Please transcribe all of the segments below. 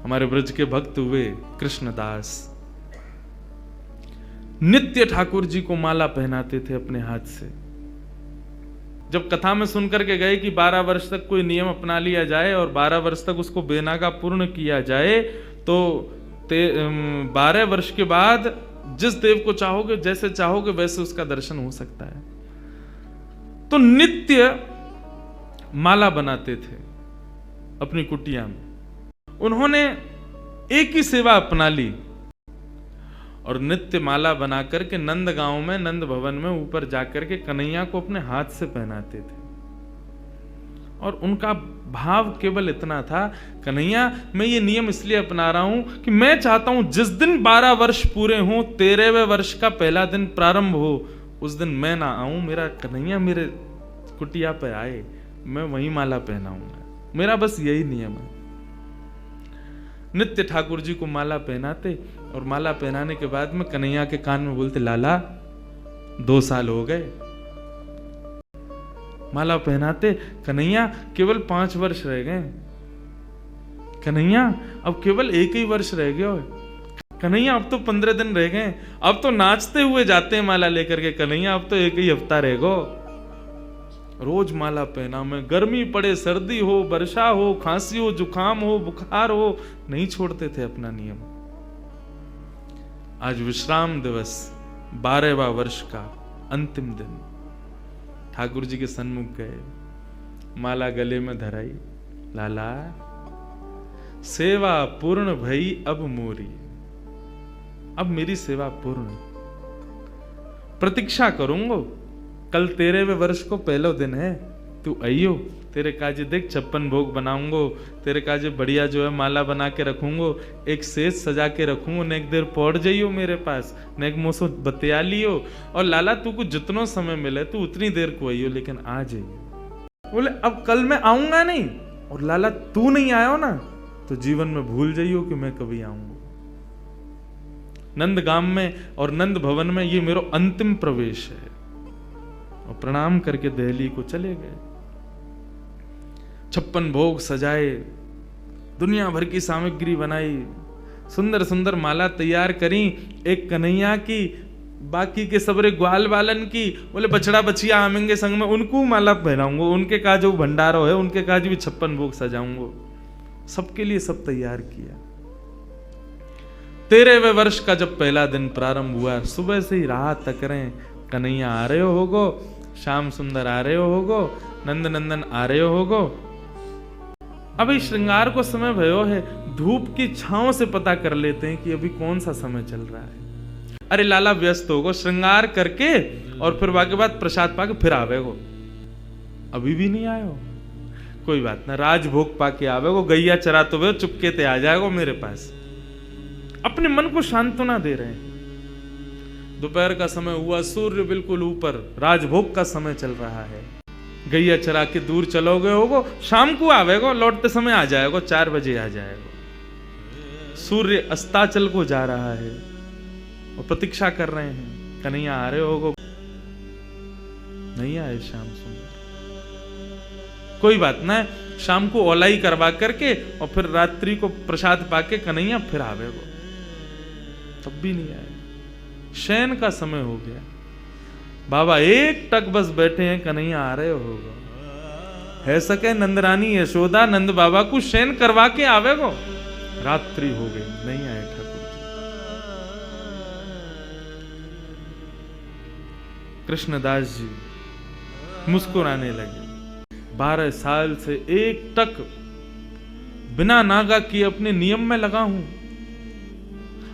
हमारे ब्रज के भक्त हुए कृष्णदास, नित्य ठाकुर जी को माला पहनाते थे अपने हाथ से। जब कथा में सुनकर के गए कि 12 वर्ष तक कोई नियम अपना लिया जाए और 12 वर्ष तक उसको बेनागा पूर्ण किया जाए, तो 12 वर्ष के बाद जिस देव को चाहोगे, जैसे चाहोगे वैसे उसका दर्शन हो सकता है। तो नित्य माला बनाते थे अपनी कुटिया में। उन्होंने एक ही सेवा अपना ली और नित्य माला बना करके नंद गांव में, नंद भवन में ऊपर जाकर के कन्हैया को अपने हाथ से पहनाते थे। और उनका भाव केवल इतना था, कन्हैया मैं ये नियम इसलिए अपना रहा हूं कि मैं चाहता हूं जिस दिन 12 वर्ष पूरे हों, 13वें वर्ष का पहला दिन प्रारंभ हो, उस दिन मैं ना आऊं, मेरा कन्हैया मेरे कुटिया पे आए, मैं वही माला पहनाऊंगा। मेरा बस यही नियम है। नित्य ठाकुर जी को माला पहनाते और माला पहनाने के बाद में कन्हैया के कान में बोलते, लाला 2 साल हो गए। माला पहनाते, कन्हैया केवल 5 वर्ष रह गए, कन्हैया अब केवल 1 ही वर्ष रह गया, कन्हैया अब तो 15 दिन रह गए, अब तो नाचते हुए जाते हैं माला लेकर के, कन्हैया अब तो 1 ही हफ्ता रह गो। रोज माला पहना में, गर्मी पड़े, सर्दी हो, वर्षा हो, खांसी हो, जुकाम हो, बुखार हो, नहीं छोड़ते थे अपना नियम। आज विश्राम दिवस, 12वां वर्ष का अंतिम दिन, ठाकुर जी के सन्मुख गए, माला गले में धराई, लाला सेवा पूर्ण भई अब मोरी, अब मेरी सेवा पूर्ण, प्रतीक्षा करूंगो, कल 13वें वर्ष को पहलो दिन है, तू आइयो, तेरे काजे देख 56 भोग बनाऊंगो, तेरे काजे बढ़िया जो है माला बना के रखूंगो, एक सेज सजा के रखूंगो, ने एक देर पौड़ जाइयो मेरे पास, ने एक मोसो बतिया लियो, और लाला तू को जितनो समय मिले तू उतनी देर को आइयो, लेकिन आ जाइयो। बोले अब कल मैं आऊंगा नहीं, और लाला तू नहीं आयो ना तो जीवन में भूल जाइयो कि मैं कभी आऊंगा। नंदगाम में और नंद भवन में ये मेरा अंतिम प्रवेश है। और प्रणाम करके दिल्ली को चले गए। 56 भोग सजाए, दुनिया भर की सामग्री बनाई, सुंदर सुंदर माला तैयार करी, एक कन्हैया की, बाकी के सबरे ग्वाल बालन की। बोले बछड़ा बछिया आमेंगे संग में, उनको माला पहनाऊंगा, उनके का जो भंडारो है उनके काज भी 56 भोग सजाऊंगा, सबके लिए सब तैयार किया। 13वें वर्ष का जब पहला दिन प्रारंभ हुआ, सुबह से ही राह तक रहे, कन्हैया आ रहे होगो, श्याम सुंदर आ रहे होगो, नंद नंदन आ रहे होगो। अभी श्रृंगार को समय भयो है, धूप की छांव से पता कर लेते हैं कि अभी कौन सा समय चल रहा है। अरे लाला व्यस्त होगो, श्रृंगार करके और फिर बाकी बाद प्रसाद पाके फिर आवेगो, अभी भी नहीं आयो, कोई बात ना, राजभोग पाके आवेगो, गैया चराते हुए चुपके ते आ जाएगो मेरे पास। अपने मन को सांत्वना दे रहे हैं। दोपहर का समय हुआ, सूर्य बिल्कुल ऊपर, राजभोग का समय चल रहा है। गैया चरा के दूर चलोगे होगो, शाम को आवेगो, लौटते समय आ जाएगो, 4 बजे आ जाएगो। सूर्य अस्ताचल को जा रहा है और प्रतीक्षा कर रहे हैं, कन्हैया आ रहे होगो, नहीं आए श्याम सुंदर। कोई बात ना, शाम को ओलाई करवा करके और फिर रात्रि को प्रसाद पाके कन्हैया फिर आवेगो, तब भी नहीं आए। शयन का समय हो गया, बाबा एक टक बस बैठे हैं, कन्हैया आ रहे होगा, है सके नंदरानी यशोदा नंद बाबा को शयन करवा के आवेगो। रात्रि हो गई, नहीं आए ठाकुर जी। कृष्णदास जी मुस्कुराने लगे। 12 साल से एक टक बिना नागा किए अपने नियम में लगा हूं,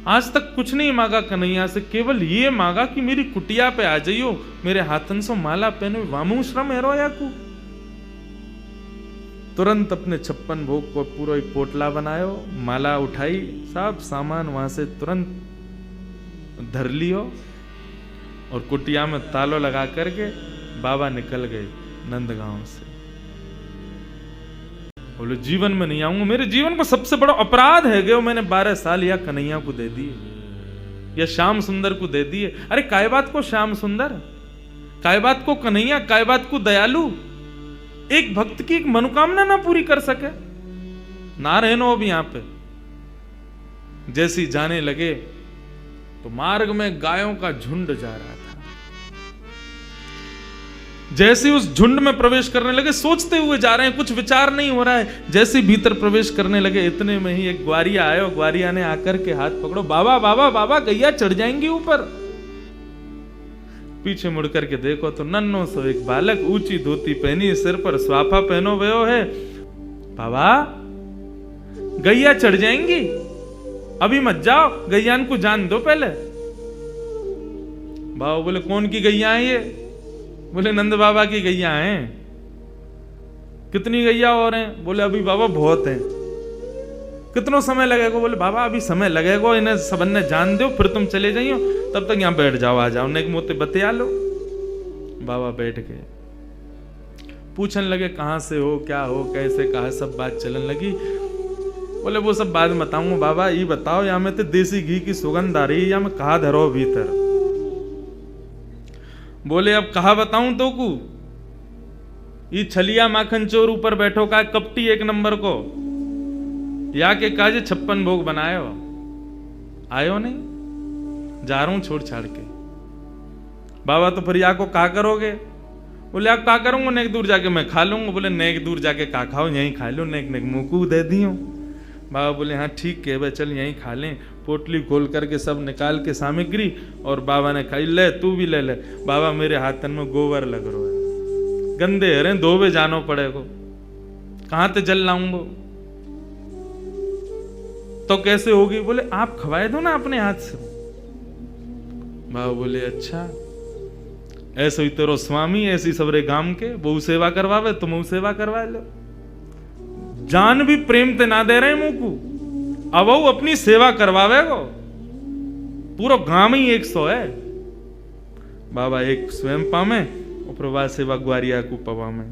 आज तक कुछ नहीं मांगा कन्हैया से, केवल ये मांगा कि मेरी कुटिया पे आ जाइयो, मेरे हाथन से माला पहने, वामू श्रम है रोया को। तुरंत अपने 56 भोग को पूरा एक पोटला बनायो, माला उठाई, सब सामान वहां से तुरंत धर लियो और कुटिया में तालो लगा करके बाबा निकल गए नंदगांव से। बोले जीवन में नहीं आऊंगा, मेरे जीवन को सबसे बड़ा अपराध है गयो, मैंने 12 साल या कन्हैया को दे दिए या श्याम सुंदर को दे दिए। अरे काय बात को श्याम सुंदर, काय बात को कन्हैया, काय बात को दयालु, एक भक्त की एक मनोकामना ना पूरी कर सके, ना रहनो अब यहाँ पे, जैसी जाने लगे तो मार्ग में गायों का झुंड जा रहा था। जैसे उस झुंड में प्रवेश करने लगे, सोचते हुए जा रहे हैं, कुछ विचार नहीं हो रहा है। जैसे भीतर प्रवेश करने लगे, इतने में ही एक ग्वारिया आया और ग्वारिया ने आकर के हाथ पकड़ो, बाबा बाबा बाबा गैया चढ़ जाएंगी ऊपर। पीछे मुड़ करके देखो तो नन्नो सो एक बालक, ऊंची धोती पहनी, सिर पर स्वाफा पहनो भयो है। बाबा गैया चढ़ जाएंगी, अभी मत जाओ, गैयान को जान दो पहले। बाबा बोले कौन की गैया है ये? बोले नंद बाबा की गैया हैं। कितनी गैया और हैं? बोले अभी बाबा बहुत हैं। कितना समय लगेगा? बोले बाबा अभी समय लगेगा, इन्हें सबन ने जान दो, फिर तुम चले जाइयो, तब तक यहाँ बैठ जाओ, आ जाओ, नेक मोते बतिया लो। बाबा बैठ गए, पूछने लगे कहां से हो, क्या हो, कैसे, कहा, सब बात चलने लगी। बोले वो सब बाद में बताऊंगा, बाबा ये बताओ यहाँ में तो देसी घी की सुगंध आ रही है, या मैं कहा धरो भीतर? बोले अब कहा बताऊं तो को, ये छलिया माखन चोर ऊपर बैठो का कपटी एक नंबर को, या के काजे 56 भोग बनायो, आयो नहीं, जा रहा हूं छोड़ छाड़ के। बाबा तो फिर या को का करोगे? बोले आप का करूंगा, नेक दूर जाके मैं खा लूंगा। बोले नेक दूर जाके का खाओ, यहीं खा लो, नेक नेक मुंह को दे दियो। बाबा बोले हाँ ठीक है भाई, चल यहीं खा लें। पोटली खोल करके सब निकाल के सामग्री, और बाबा ने खाई, ले तू भी ले ले। बाबा मेरे हाथन में गोबर लग रहा है, गंदे हरे, धोबे जानो पड़ेगो, कहां ते जल लाऊंगो? तो कैसे होगी? बोले आप खवाए दो ना अपने हाथ से। बाबा बोले अच्छा, ऐसे ही तेरो स्वामी, ऐसी सबरे गांव के बहु सेवा करवावे, तुम सेवा करवा लो। जान भी प्रेम ते ना दे रहे मुंह को, अब वो अपनी सेवा करवावे गो। पूरा गांव ही 100 है। बाबा एक स्वयं पामे, और प्रभा सेवा ग्वारिया को पवा में,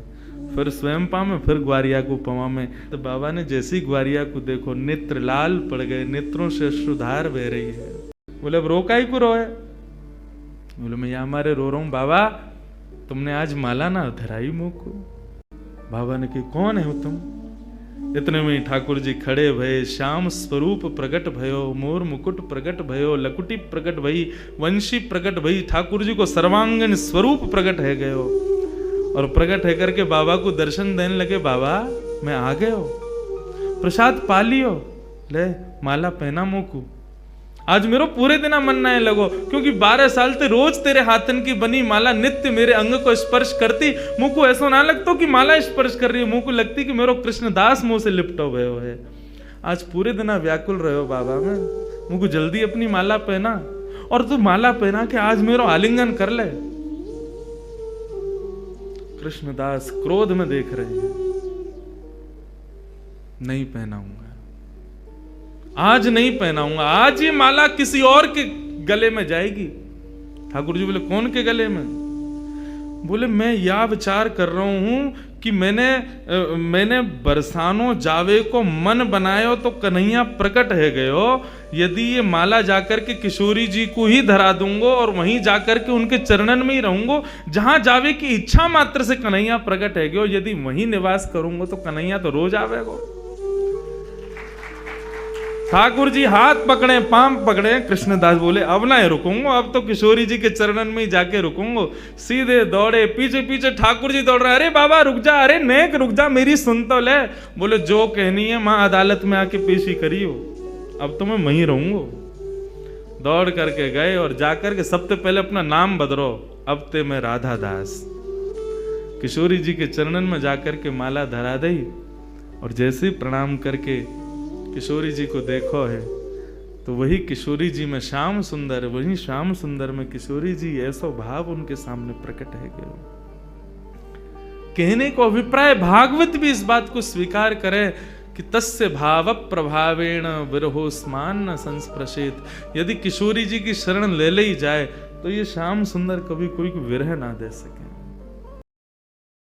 फिर स्वयं पामे, फिर ग्वारिया को पवा में। तो बाबा ने जैसी ग्वारिया को देखो, नेत्र लाल पड़ गए, नेत्रों से अश्रुधार बह रही है। बोले अब रोका ही को रोए? बोले मैं यहाँ मारे रो रहा हूं बाबा, तुमने आज माला ना धराई मुंह को। बाबा ने कहा कौन है तुम? इतने में ठाकुर जी खड़े भये, श्याम स्वरूप प्रकट भयो, मोर मुकुट प्रकट भयो, लकुटी प्रकट भई, वंशी प्रकट भई। ठाकुर जी को सर्वांगन स्वरूप प्रकट है गयो, और प्रकट है करके बाबा को दर्शन देने लगे। बाबा मैं आ गए हो, प्रसाद पा लियो, ले माला पहना मोकू। आज मेरो पूरे दिन मन ना लगो, क्योंकि 12 साल ते रोज तेरे हाथन की बनी माला नित्य मेरे अंग को स्पर्श करती। मुंह को ऐसा ना लगता कि माला स्पर्श कर रही है, मुंह को लगती कि मेरो कृष्णदास मुंह से लिपटो भयो है। आज पूरे दिन व्याकुल रहे हो बाबा, मैं मुंह को जल्दी अपनी माला पहना, और तू माला पहना के आज मेरो आलिंगन कर ले। कृष्णदास क्रोध में देख रहे हैं, नहीं पहनाऊंगा, आज नहीं पहनाऊंगा, आज ये माला किसी और के गले में जाएगी। ठाकुर जी बोले कौन के गले में? बोले मैं यह विचार कर रहा हूं कि मैंने बरसानो जावे को मन बनायो तो कन्हैया प्रकट है गयो। यदि ये माला जाकर के किशोरी जी को ही धरा दूंगो, और वहीं जाकर के उनके चरणन में ही रहूंगो, जहां जावे की इच्छा मात्र से कन्हैया प्रकट है गयो। यदि वहीं निवास करूंगो तो कन्हैया तो रोज आवेगो। ठाकुर जी हाथ पकड़े, पांव पकड़े। कृष्णदास बोले अब ना रुकूंगा, अब तो किशोरी जी के चरणन में ही जाके रुकूंगा। सीधे दौड़े, पीछे पीछे ठाकुर जी दौड़ रहे, अरे बाबा रुक जा, अरे नेक रुक जा, मेरी सुन तो ले। बोले जो कहनी है मां अदालत में आके पेशी करियो, अब तो मैं वहीं रहूंगा। दौड़ करके गए, और जाकर के सबसे पहले अपना नाम बदलो, अब ते मैं राधा दास। किशोरी जी के चरणन में जाकर के माला धरा दी, और जैसे प्रणाम करके किशोरी जी को देखो है, तो वही किशोरी जी में श्याम सुंदर, वही श्याम सुंदर में किशोरी जी, ऐसा भाव उनके सामने प्रकट है गयो। कहने को अभिप्राय भागवत भी इस बात को स्वीकार करे कि तस्य भाव प्रभावेण विरहोस्मान न संस्पृशेत। यदि किशोरी जी की शरण ले ली जाए तो ये श्याम सुंदर कभी कोई विरह ना दे सके।